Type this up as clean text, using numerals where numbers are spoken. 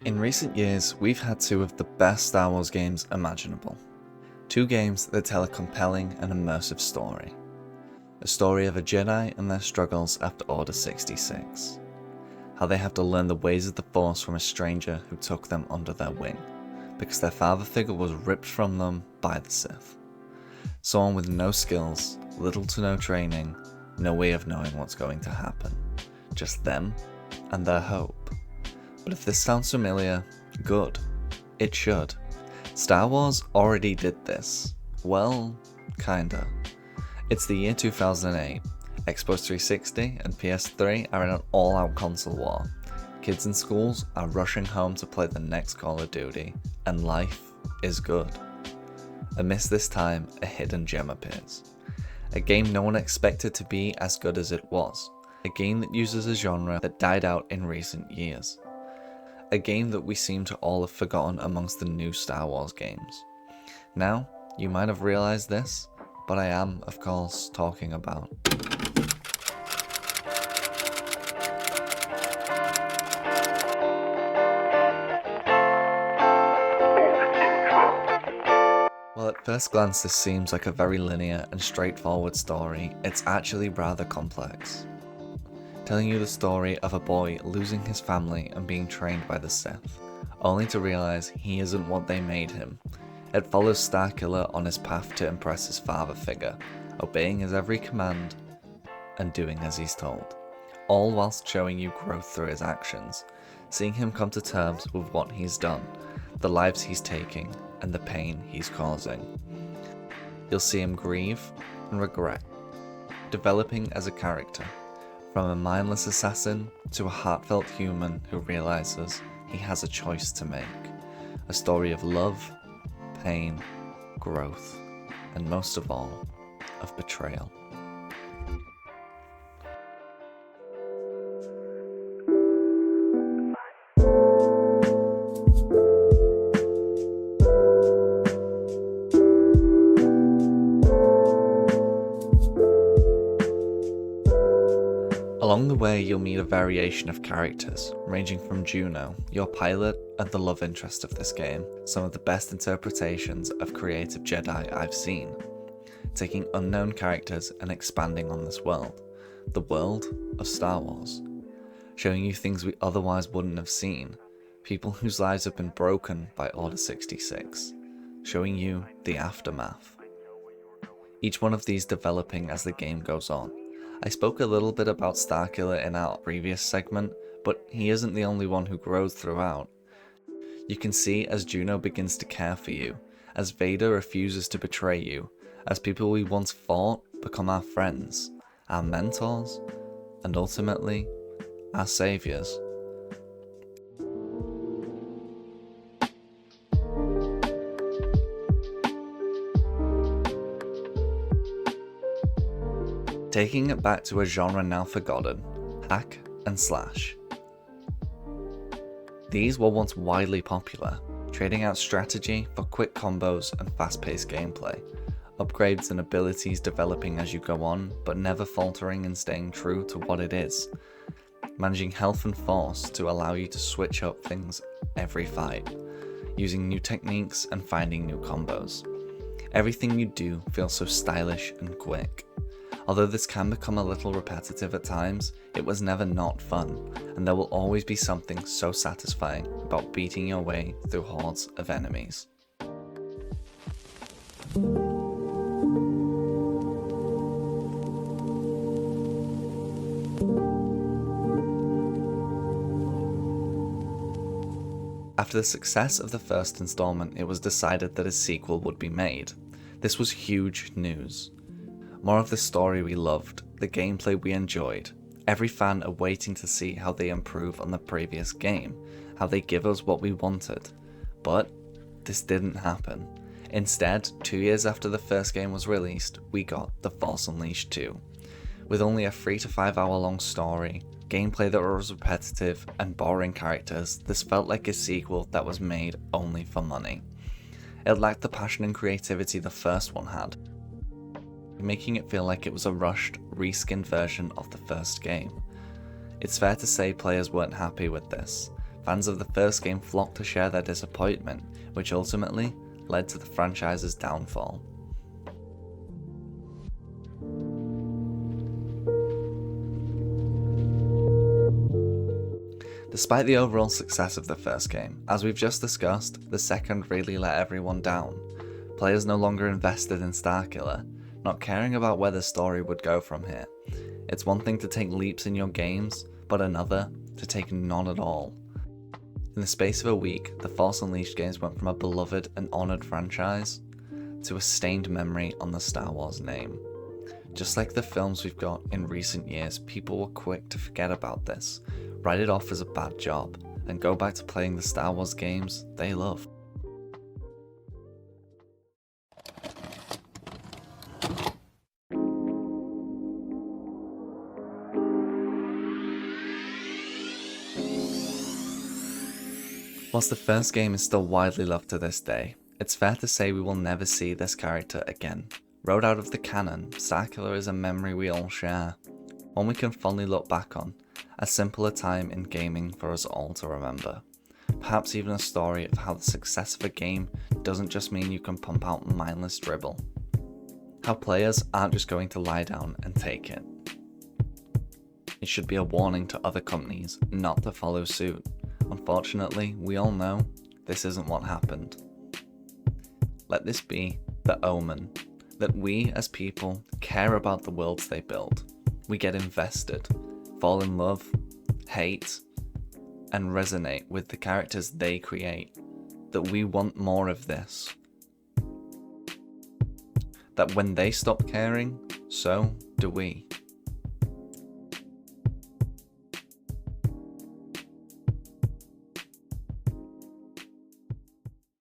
In recent years, we've had two of the best Star Wars games imaginable. Two games that tell a compelling and immersive story. A story of a Jedi and their struggles after Order 66. How they have to learn the ways of the Force from a stranger who took them under their wing, because their father figure was ripped from them by the Sith. Someone with no skills, little to no training, no way of knowing what's going to happen. Just them and their hope. But if this sounds familiar, good. It should. Star Wars already did this. Well, kinda. It's the year 2008. Xbox 360 and PS3 are in an all-out console war. Kids in schools are rushing home to play the next Call of Duty, and life is good. Amidst this time, a hidden gem appears. A game no one expected to be as good as it was. A game that uses a genre that died out in recent years. A game that we seem to all have forgotten amongst the new Star Wars games. Now, you might have realized this, but I am, of course, talking about While at first glance this seems like a very linear and straightforward story, it's actually rather complex. Telling you the story of a boy losing his family and being trained by the Sith, only to realize he isn't what they made him. It follows Starkiller on his path to impress his father figure, obeying his every command and doing as he's told, all whilst showing you growth through his actions, seeing him come to terms with what he's done, the lives he's taking, and the pain he's causing. You'll see him grieve and regret, developing as a character, from a mindless assassin to a heartfelt human who realizes he has a choice to make. A story of love, pain, growth, and most of all, of betrayal. Along the way, you'll meet a variation of characters, ranging from Juno, your pilot and the love interest of this game, some of the best interpretations of creative Jedi I've seen, taking unknown characters and expanding on this world, the world of Star Wars, showing you things we otherwise wouldn't have seen, people whose lives have been broken by Order 66, showing you the aftermath. Each one of these developing as the game goes on. I spoke a little bit about Starkiller in our previous segment, but he isn't the only one who grows throughout. You can see as Juno begins to care for you, as Vader refuses to betray you, as people we once fought become our friends, our mentors, and ultimately, our saviors. Taking it back to a genre now forgotten, hack and slash. These were once widely popular, trading out strategy for quick combos and fast-paced gameplay, upgrades and abilities developing as you go on, but never faltering and staying true to what it is, managing health and force to allow you to switch up things every fight, using new techniques and finding new combos. Everything you do feels so stylish and quick. Although this can become a little repetitive at times, it was never not fun, and there will always be something so satisfying about beating your way through hordes of enemies. After the success of the first installment, it was decided that a sequel would be made. This was huge news. More of the story we loved, the gameplay we enjoyed, every fan awaiting to see how they improve on the previous game, how they give us what we wanted. But this didn't happen. Instead, 2 years after the first game was released, we got The Force Unleashed 2. With only a 3 to 5 hour long story, gameplay that was repetitive, and boring characters, this felt like a sequel that was made only for money. It lacked the passion and creativity the first one had, making it feel like it was a rushed, reskinned version of the first game. It's fair to say players weren't happy with this, Fans of the first game flocked to share their disappointment, which ultimately led to the franchise's downfall. Despite the overall success of the first game, as we've just discussed, the second really let everyone down. Players no longer invested in Starkiller, not caring about where the story would go from here. It's one thing to take leaps in your games, but another to take none at all. In the space of a week, the Force Unleashed games went from a beloved and honoured franchise to a stained memory on the Star Wars name. Just like the films we've got in recent years, people were quick to forget about this, write it off as a bad job, and go back to playing the Star Wars games they love. Whilst the first game is still widely loved to this day, it's fair to say we will never see this character again. Wrote out of the canon, Starkiller is a memory we all share, one we can fondly look back on, a simpler time in gaming for us all to remember. Perhaps even a story of how the success of a game doesn't just mean you can pump out mindless dribble. How players aren't just going to lie down and take it. It should be a warning to other companies not to follow suit. Unfortunately, we all know this isn't what happened. Let this be the omen that we as people care about the worlds they build. We get invested, fall in love, hate, and resonate with the characters they create. That we want more of this. That when they stop caring, so do we.